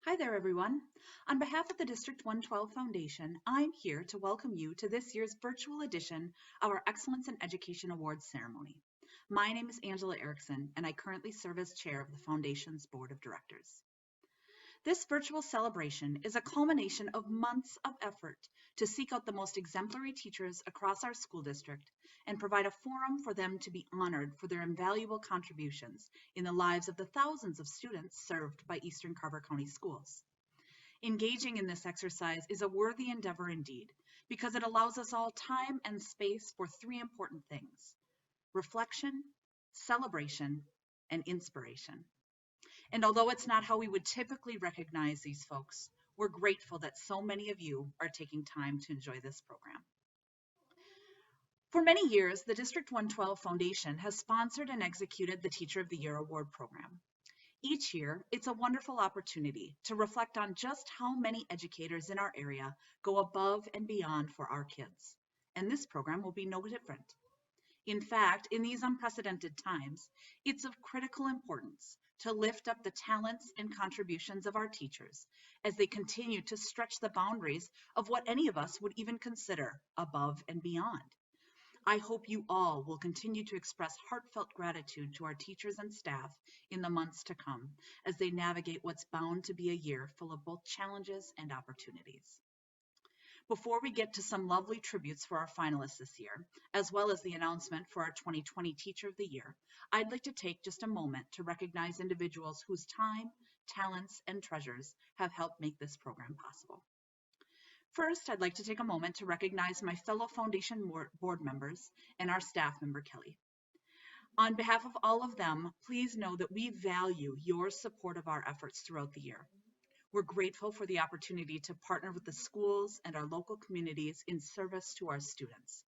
Hi there, everyone. On behalf of the District 112 Foundation, I'm here to welcome you to this year's virtual edition of our Excellence in Education Awards ceremony. My name is Angela Erickson, and I currently serve as chair of the Foundation's Board of Directors. This virtual celebration is a culmination of months of effort to seek out the most exemplary teachers across our school district and provide a forum for them to be honored for their invaluable contributions in the lives of the thousands of students served by Eastern Carver County Schools. Engaging in this exercise is a worthy endeavor indeed, because it allows us all time and space for three important things: reflection, celebration, and inspiration. And although it's not how we would typically recognize these folks, we're grateful that so many of you are taking time to enjoy this program. For many years, the District 112 Foundation has sponsored and executed the Teacher of the Year Award program. Each year, it's a wonderful opportunity to reflect on just how many educators in our area go above and beyond for our kids. And this program will be no different. In fact, in these unprecedented times, it's of critical importance to lift up the talents and contributions of our teachers as they continue to stretch the boundaries of what any of us would even consider above and beyond. I hope you all will continue to express heartfelt gratitude to our teachers and staff in the months to come as they navigate what's bound to be a year full of both challenges and opportunities. Before we get to some lovely tributes for our finalists this year, as well as the announcement for our 2020 Teacher of the Year, I'd like to take just a moment to recognize individuals whose time, talents, and treasures have helped make this program possible. First, I'd like to take a moment to recognize my fellow Foundation board members and our staff member, Kelly. On behalf of all of them, please know that we value your support of our efforts throughout the year. We're grateful for the opportunity to partner with the schools and our local communities in service to our students.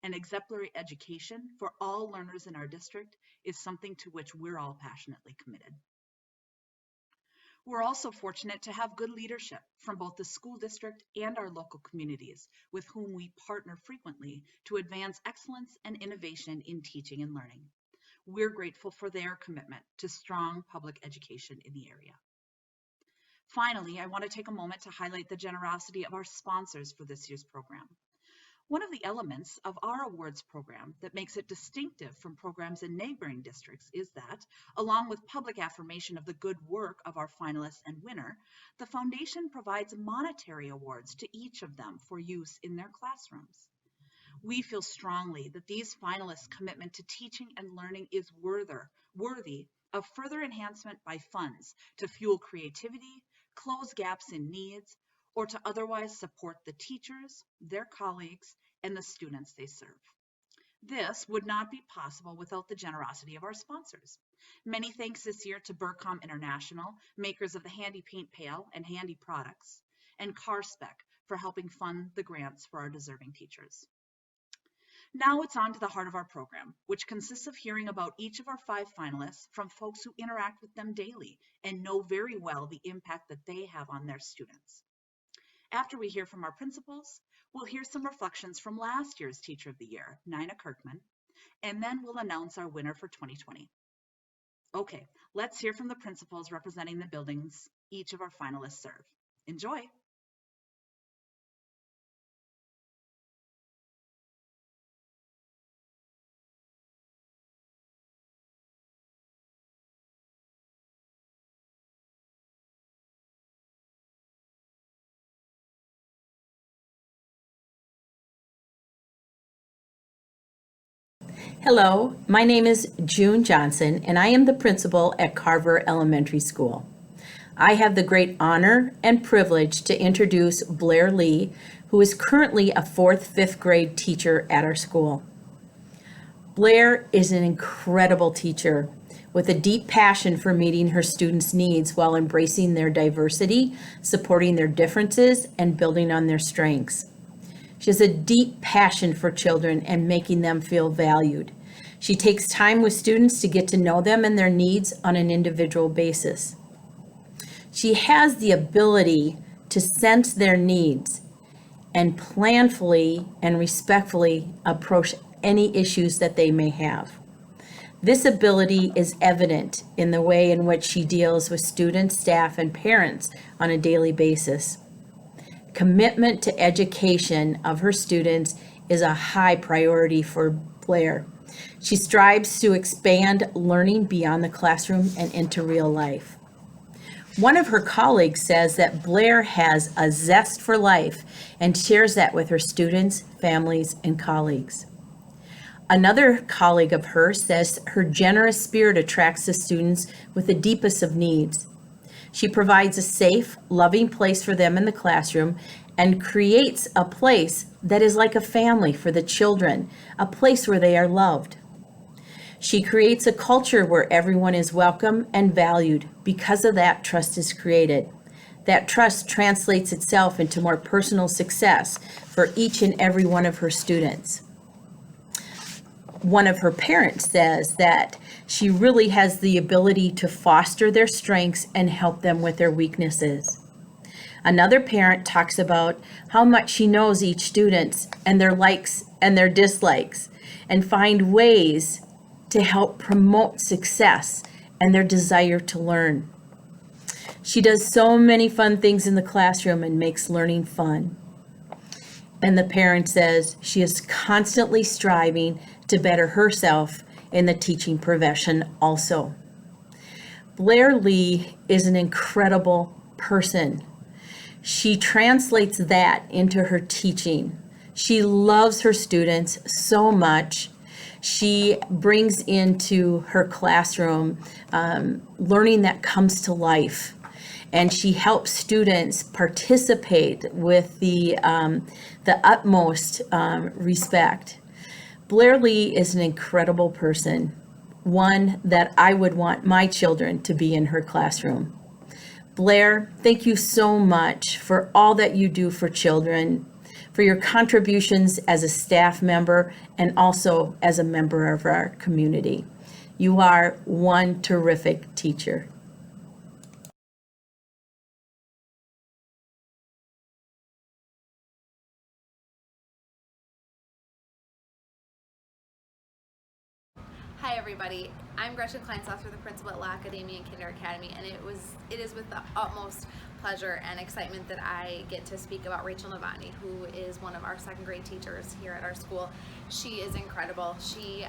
An exemplary education for all learners in our district is something to which we're all passionately committed. We're also fortunate to have good leadership from both the school district and our local communities, with whom we partner frequently to advance excellence and innovation in teaching and learning. We're grateful for their commitment to strong public education in the area. Finally, I want to take a moment to highlight the generosity of our sponsors for this year's program. One of the elements of our awards program that makes it distinctive from programs in neighboring districts is that, along with public affirmation of the good work of our finalists and winner, the Foundation provides monetary awards to each of them for use in their classrooms. We feel strongly that these finalists' commitment to teaching and learning is worthy of further enhancement by funds to fuel creativity, close gaps in needs, or to otherwise support the teachers, their colleagues, and the students they serve. This would not be possible without the generosity of our sponsors. Many thanks this year to Burcom International, makers of the Handy Paint Pail and Handy products, and CarSpec for helping fund the grants for our deserving teachers. Now it's on to the heart of our program, which consists of hearing about each of our 5 finalists from folks who interact with them daily and know very well the impact that they have on their students. After we hear from our principals, we'll hear some reflections from last year's Teacher of the Year, Nina Kirkman, and then we'll announce our winner for 2020. Okay, let's hear from the principals representing the buildings each of our finalists serve. Enjoy. Hello, my name is June Johnson, and I am the principal at Carver Elementary School. I have the great honor and privilege to introduce BLAIR LEIGH, who is currently a 4th, 5th grade teacher at our school. BLAIR is an incredible teacher with a deep passion for meeting her students' needs while embracing their diversity, supporting their differences, and building on their strengths. She has a deep passion for children and making them feel valued. She takes time with students to get to know them and their needs on an individual basis. She has the ability to sense their needs and planfully and respectfully approach any issues that they may have. This ability is evident in the way in which she deals with students, staff, and parents on a daily basis. Commitment to education of her students is a high priority for BLAIR. She strives to expand learning beyond the classroom and into real life. One of her colleagues says that BLAIR has a zest for life and shares that with her students, families, and colleagues. Another colleague of hers says her generous spirit attracts the students with the deepest of needs. She provides a safe, loving place for them in the classroom and creates a place that is like a family for the children, a place where they are loved. She creates a culture where everyone is welcome and valued. Because of that, trust is created. That trust translates itself into more personal success for each and every one of her students. One of her parents says that she really has the ability to foster their strengths and help them with their weaknesses. Another parent talks about how much she knows each student and their likes and their dislikes, and find ways to help promote success and their desire to learn. She does so many fun things in the classroom and makes learning fun. And the parent says she is constantly striving to better herself in the teaching profession also. BLAIR LEIGH is an incredible person. She translates that into her teaching. She loves her students so much. She brings into her classroom learning that comes to life, and she helps students participate with the utmost respect. BLAIR LEIGH is an incredible person, one that I would want my children to be in her classroom. BLAIR, thank you so much for all that you do for children, for your contributions as a staff member and also as a member of our community. You are one terrific teacher. Hi everybody, I'm Gretchen Kleinsoffer, the principal at LA Academy and Kinder Academy, and it is with the utmost pleasure and excitement that I get to speak about Rachel NOVOTNY, who is one of our second grade teachers here at our school. She is incredible. She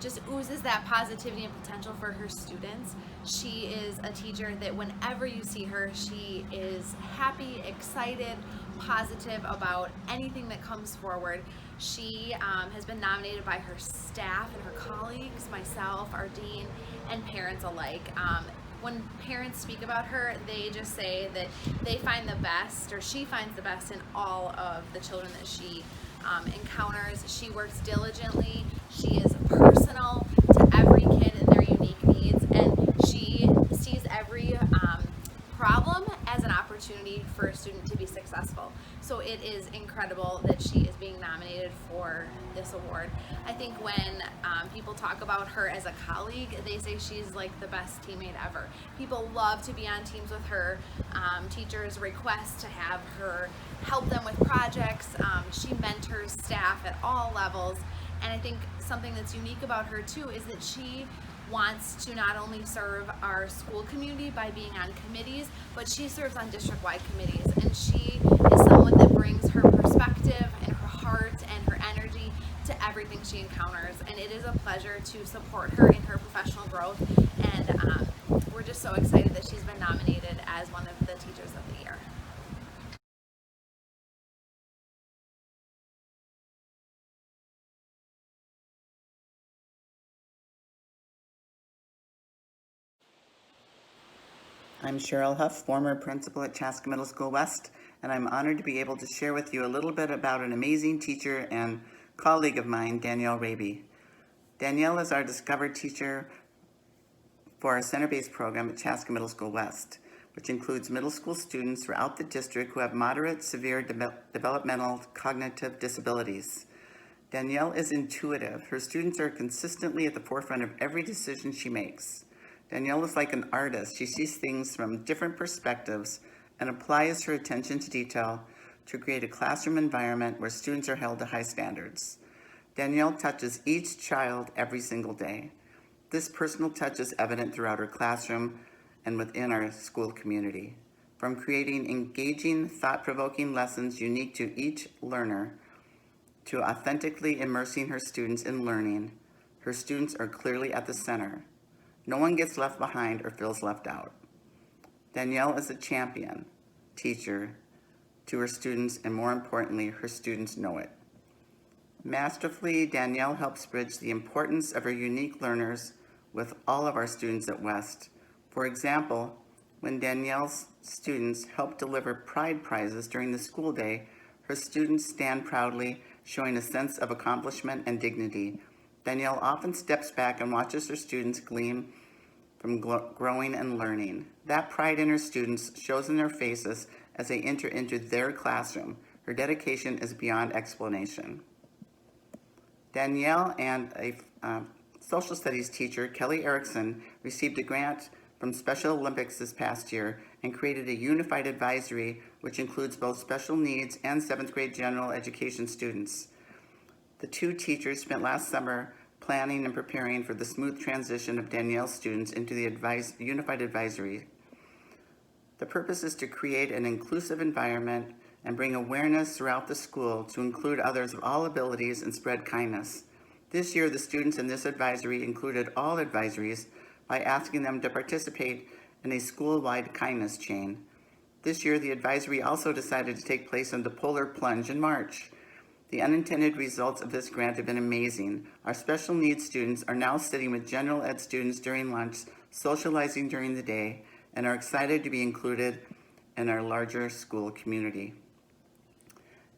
just oozes that positivity and potential for her students. She is a teacher that whenever you see her, she is happy, excited, positive about anything that comes forward. She has been nominated by her staff and her colleagues, myself, our dean, and parents alike. When parents speak about her, they just say that they find the best, or she finds the best in all of the children that she encounters. She works diligently. She is personal to every kid and their unique needs, and she sees every problem as an opportunity for a student to be successful. So it is incredible that she is being nominated for this award. I think when people talk about her as a colleague, they say she's like the best teammate ever. People love to be on teams with her. Teachers request to have her help them with projects. She mentors staff at all levels. And I think something that's unique about her too is that she wants to not only serve our school community by being on committees, but she serves on district-wide committees, and she is someone that brings her perspective and her heart and her energy to everything she encounters, and it is a pleasure to support her in her professional growth, and we're just so excited that she's been nominated as one of the Teachers of the Year. I'm Cheryl Huff, former principal at Chaska Middle School West, and I'm honored to be able to share with you a little bit about an amazing teacher and colleague of mine, Danielle Raabe. Danielle is our Discover teacher for our center-based program at Chaska Middle School West, which includes middle school students throughout the district who have moderate, severe developmental cognitive disabilities. Danielle is intuitive. Her students are consistently at the forefront of every decision she makes. Danielle is like an artist. She sees things from different perspectives and applies her attention to detail to create a classroom environment where students are held to high standards. Danielle touches each child every single day. This personal touch is evident throughout her classroom and within our school community. From creating engaging, thought-provoking lessons unique to each learner, to authentically immersing her students in learning, her students are clearly at the center. No one gets left behind or feels left out. Danielle is a champion teacher to her students, and more importantly, her students know it. Masterfully, Danielle helps bridge the importance of her unique learners with all of our students at West. For example, when Danielle's students help deliver pride prizes during the school day, her students stand proudly, showing a sense of accomplishment and dignity. Danielle often steps back and watches her students gleam from growing and learning. That pride in her students shows in their faces as they enter into their classroom. Her dedication is beyond explanation. Danielle and a social studies teacher, Kelly Erickson, received a grant from Special Olympics this past year and created a unified advisory which includes both special needs and 7th grade general education students. The two teachers spent last summer planning and preparing for the smooth transition of Danielle's students into the unified advisory. The purpose is to create an inclusive environment and bring awareness throughout the school to include others of all abilities and spread kindness. This year, the students in this advisory included all advisories by asking them to participate in a school-wide kindness chain. This year, the advisory also decided to take place in the Polar Plunge in March. The unintended results of this grant have been amazing. Our special needs students are now sitting with general ed students during lunch, socializing during the day, and are excited to be included in our larger school community.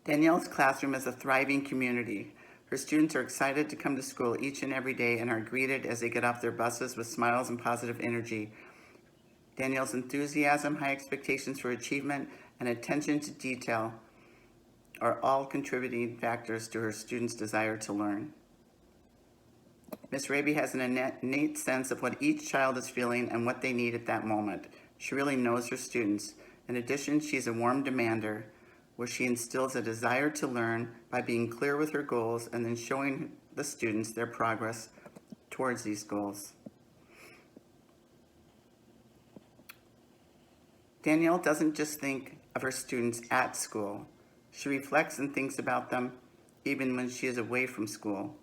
Danielle's classroom is a thriving community. Her students are excited to come to school each and every day and are greeted as they get off their buses with smiles and positive energy. Danielle's enthusiasm, high expectations for achievement, and attention to detail are all contributing factors to her students' desire to learn. Ms. Raabe has an innate sense of what each child is feeling and what they need at that moment. She really knows her students. In addition, she's a warm demander, where she instills a desire to learn by being clear with her goals and then showing the students their progress towards these goals. Danielle doesn't just think of her students at school. She reflects and thinks about them even when she is away from school.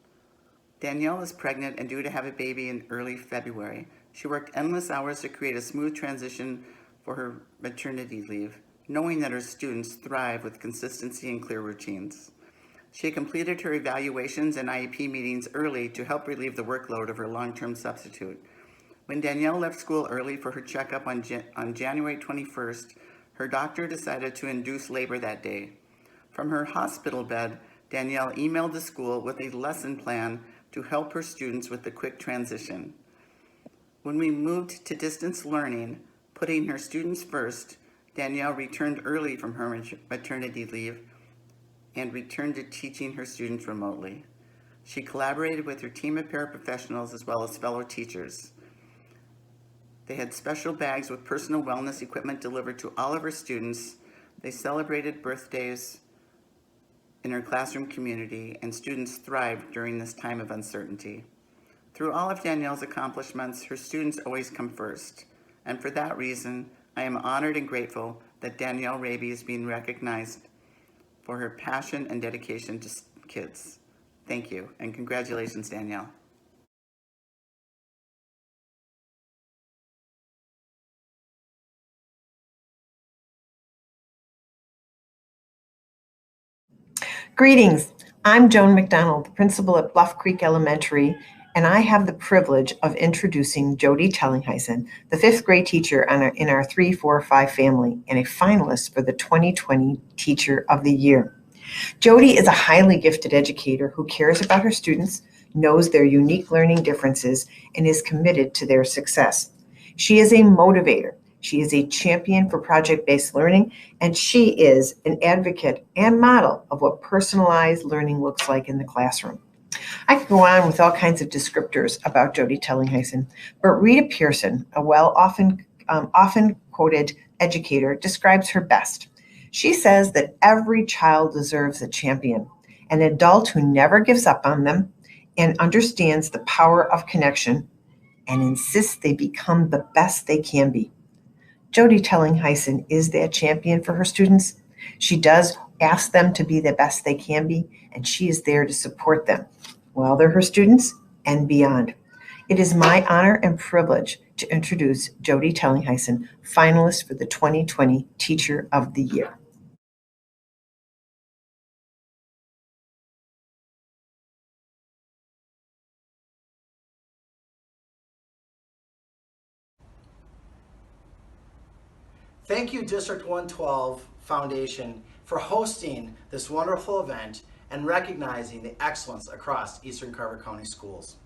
Danielle is pregnant and due to have a baby in early February. She worked endless hours to create a smooth transition for her maternity leave, knowing that her students thrive with consistency and clear routines. She completed her evaluations and IEP meetings early to help relieve the workload of her long-term substitute. When Danielle left school early for her checkup on January 21st, her doctor decided to induce labor that day. From her hospital bed, Danielle emailed the school with a lesson plan to help her students with the quick transition. When we moved to distance learning, putting her students first, Danielle returned early from her maternity leave and returned to teaching her students remotely. She collaborated with her team of paraprofessionals as well as fellow teachers. They had special bags with personal wellness equipment delivered to all of her students. They celebrated birthdays in her classroom community, and students thrived during this time of uncertainty. Through all of Danielle's accomplishments, her students always come first. And for that reason, I am honored and grateful that Danielle Raabe is being recognized for her passion and dedication to kids. Thank you, and congratulations, Danielle. Greetings. I'm Joan McDonald, principal at Bluff Creek Elementary, and I have the privilege of introducing Jody Tellinghuysen, the 5th grade teacher in our 3, 4, 5 family and a finalist for the 2020 Teacher of the Year. Jody is a highly gifted educator who cares about her students, knows their unique learning differences, and is committed to their success. She is a motivator. She is a champion for project-based learning, and she is an advocate and model of what personalized learning looks like in the classroom. I could go on with all kinds of descriptors about Jody Tellinghuysen, but Rita Pearson, a often quoted educator, describes her best. She says that every child deserves a champion, an adult who never gives up on them and understands the power of connection and insists they become the best they can be. JODY Tellinghuysen is that champion for her students. She does ask them to be the best they can be, and she is there to support them while they're her students and beyond. It is my honor and privilege to introduce JODY Tellinghuysen, finalist for the 2020 Teacher of the Year. Thank you, District 112 Foundation, for hosting this wonderful event and recognizing the excellence across Eastern Carver County Schools.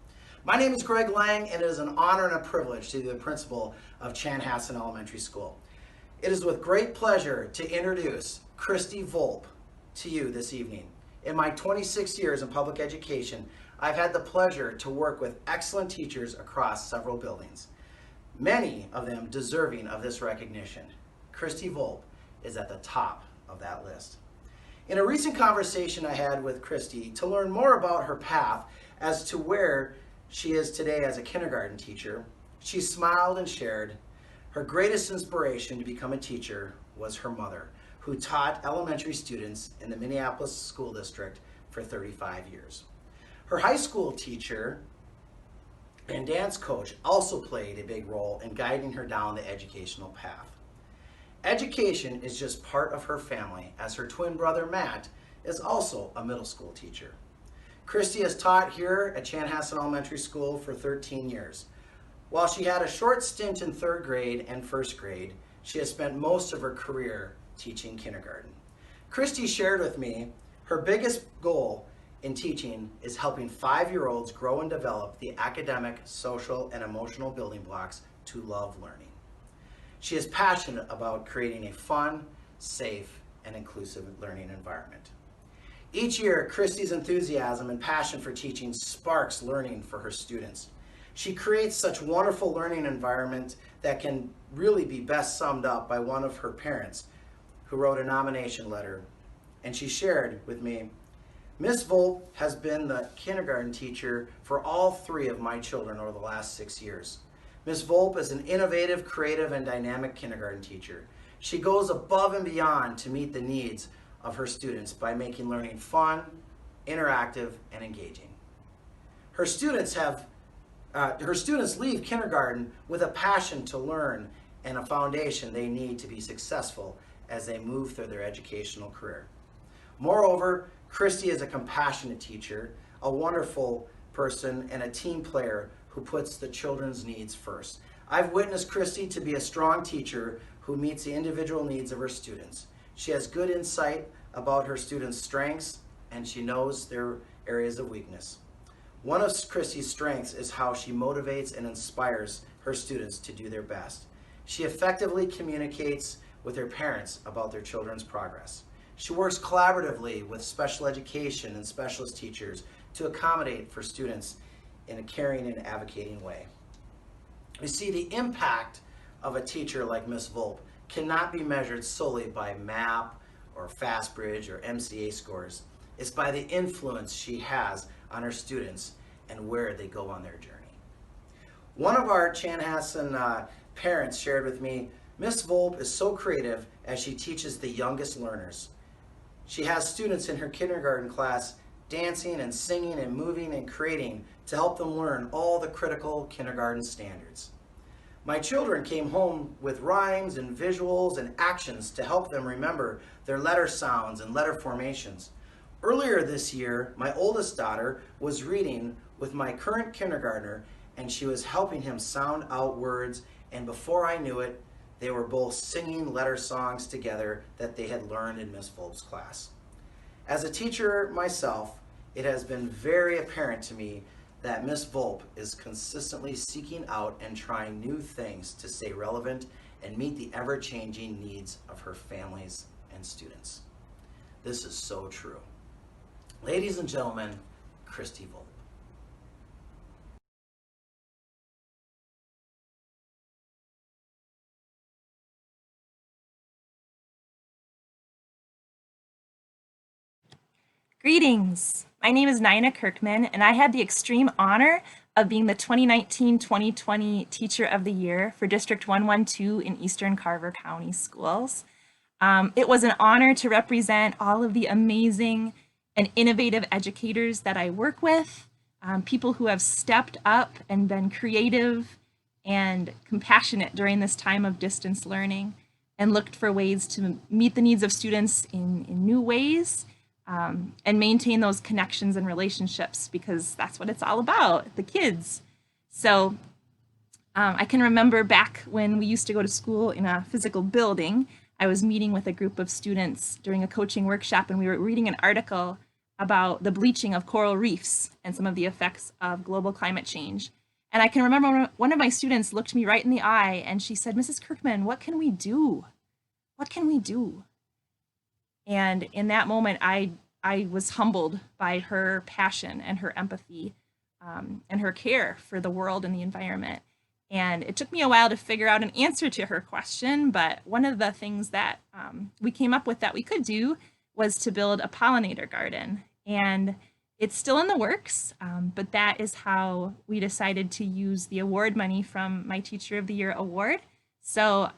My name is Greg Lang, and it is an honor and a privilege to be the principal of Chanhassen Elementary School. It is with great pleasure to introduce KRISTI VOLP to you this evening. In my 26 years in public education, I've had the pleasure to work with excellent teachers across several buildings, many of them deserving of this recognition. KRISTI VOLP is at the top of that list. In a recent conversation I had with KRISTI to learn more about her path as to where she is today as a kindergarten teacher, she smiled and shared her greatest inspiration to become a teacher was her mother, who taught elementary students in the Minneapolis School District for 35 years. Her high school teacher and dance coach also played a big role in guiding her down the educational path. Education is just part of her family, as her twin brother Matt is also a middle school teacher. KRISTI has taught here at Chanhassen Elementary School for 13 years. While she had a short stint in 3rd grade and 1st grade, she has spent most of her career teaching kindergarten. KRISTI shared with me her biggest goal in teaching is helping 5-year-olds grow and develop the academic, social, and emotional building blocks to love learning. She is passionate about creating a fun, safe, and inclusive learning environment. Each year, KRISTI's enthusiasm and passion for teaching sparks learning for her students. She creates such wonderful learning environment that can really be best summed up by one of her parents who wrote a nomination letter, and she shared with me, Miss VOLP has been the kindergarten teacher for all 3 of my children over the last 6 years. Ms. VOLP is an innovative, creative, and dynamic kindergarten teacher. She goes above and beyond to meet the needs of her students by making learning fun, interactive, and engaging. Her students leave kindergarten with a passion to learn and a foundation they need to be successful as they move through their educational career. Moreover, KRISTI is a compassionate teacher, a wonderful person, and a team player who puts the children's needs first. I've witnessed KRISTI to be a strong teacher who meets the individual needs of her students. She has good insight about her students' strengths, and she knows their areas of weakness. One of KRISTI's strengths is how she motivates and inspires her students to do their best. She effectively communicates with her parents about their children's progress. She works collaboratively with special education and specialist teachers to accommodate for students in a caring and advocating way. You see, the impact of a teacher like Ms. VOLP cannot be measured solely by MAP or FastBridge or MCA scores. It's by the influence she has on her students and where they go on their journey. One of our Chanhassen parents shared with me, Ms. VOLP is so creative as she teaches the youngest learners. She has students in her kindergarten class dancing and singing and moving and creating to help them learn all the critical kindergarten standards. My children came home with rhymes and visuals and actions to help them remember their letter sounds and letter formations. Earlier this year, my oldest daughter was reading with my current kindergartner, and she was helping him sound out words, and before I knew it, they were both singing letter songs together that they had learned in Ms. VOLP's class. As a teacher myself, it has been very apparent to me that Ms. VOLP is consistently seeking out and trying new things to stay relevant and meet the ever-changing needs of her families and students. This is so true. Ladies and gentlemen, KRISTI VOLP. Greetings. My name is Nina Kirkman, and I had the extreme honor of being the 2019-2020 Teacher of the Year for District 112 in Eastern Carver County Schools. It was an honor to represent all of the amazing and innovative educators that I work with, people who have stepped up and been creative and compassionate during this time of distance learning and looked for ways to meet the needs of students in new ways, and maintain those connections and relationships, because that's what it's all about, the kids. So I can remember back when we used to go to school in a physical building, I was meeting with a group of students during a coaching workshop, and we were reading an article about the bleaching of coral reefs and some of the effects of global climate change. And I can remember one of my students looked me right in the eye and she said, "Mrs. Kirkman, what can we do? What can we do?" And in that moment, I was humbled by her passion and her empathy, and her care for the world and the environment. And it took me a while to figure out an answer to her question, but one of the things that we came up with that we could do was to build a pollinator garden. And it's still in the works, but that is how we decided to use the award money from my Teacher of the Year award. So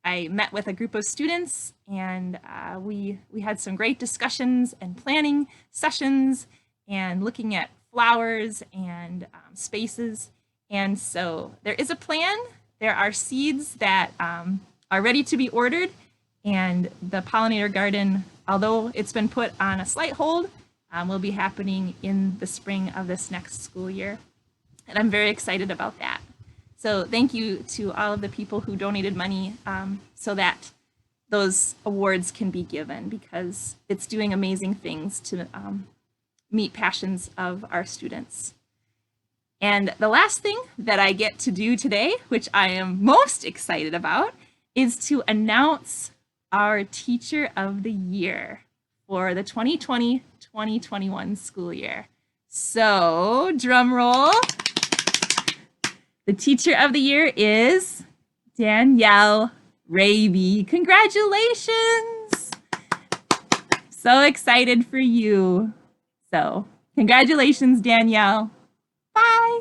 I met with a group of students, and we had some great discussions and planning sessions and looking at flowers and spaces. And so there is a plan. There are seeds that are ready to be ordered, and the pollinator garden, although it's been put on a slight hold, will be happening in the spring of this next school year. And I'm very excited about that. So thank you to all of the people who donated money so that those awards can be given, because it's doing amazing things to meet passions of our students. And the last thing that I get to do today, which I am most excited about, is to announce our Teacher of the Year for the 2020-2021 school year. So, drum roll. The Teacher of the Year is Danielle Raabe. Congratulations! So excited for you. So, congratulations, Danielle. Bye.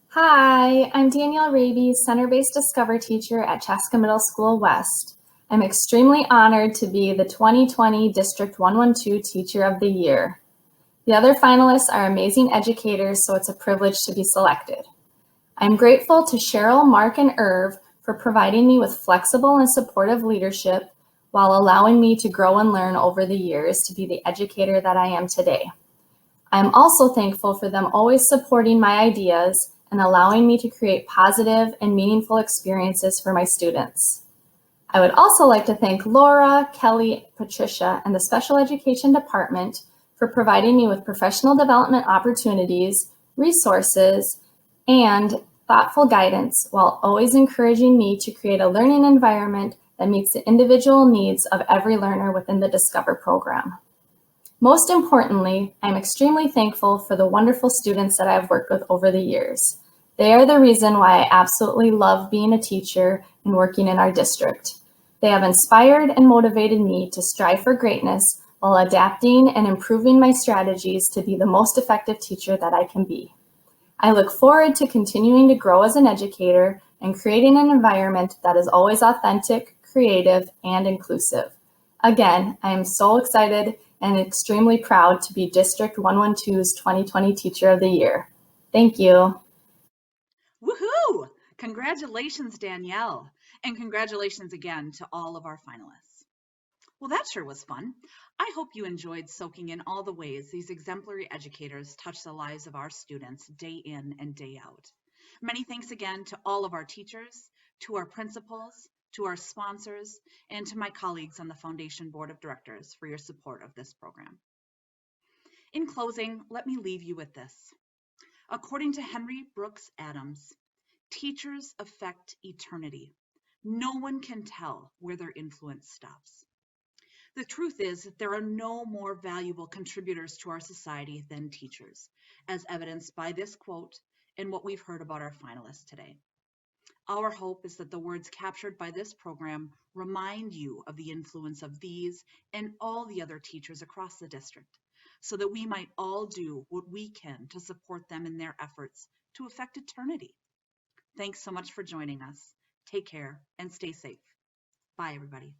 Hi, I'm Danielle Raabe, Center-Based Discover Teacher at Chaska Middle School West. I'm extremely honored to be the 2020 District 112 Teacher of the Year. The other finalists are amazing educators, so it's a privilege to be selected. I'm grateful to Cheryl, Mark, and Irv for providing me with flexible and supportive leadership while allowing me to grow and learn over the years to be the educator that I am today. I'm also thankful for them always supporting my ideas and allowing me to create positive and meaningful experiences for my students. I would also like to thank Laura, Kelly, Patricia, and the Special Education Department for providing me with professional development opportunities, resources, and thoughtful guidance, while always encouraging me to create a learning environment that meets the individual needs of every learner within the Discover program. Most importantly, I'm extremely thankful for the wonderful students that I've worked with over the years. They are the reason why I absolutely love being a teacher and working in our district. They have inspired and motivated me to strive for greatness while adapting and improving my strategies to be the most effective teacher that I can be. I look forward to continuing to grow as an educator and creating an environment that is always authentic, creative, and inclusive. Again, I am so excited and extremely proud to be District 112's 2020 Teacher of the Year. Thank you. Woohoo! Congratulations, Danielle. And congratulations again to all of our finalists. Well, that sure was fun. I hope you enjoyed soaking in all the ways these exemplary educators touch the lives of our students day in and day out. Many thanks again to all of our teachers, to our principals, to our sponsors, and to my colleagues on the Foundation Board of Directors for your support of this program. In closing, let me leave you with this. According to Henry Brooks Adams, teachers affect eternity. No one can tell where their influence stops. The truth is that there are no more valuable contributors to our society than teachers, as evidenced by this quote and what we've heard about our finalists today. Our hope is that the words captured by this program remind you of the influence of these and all the other teachers across the district, so that we might all do what we can to support them in their efforts to affect eternity. Thanks so much for joining us. Take care and stay safe. Bye, everybody.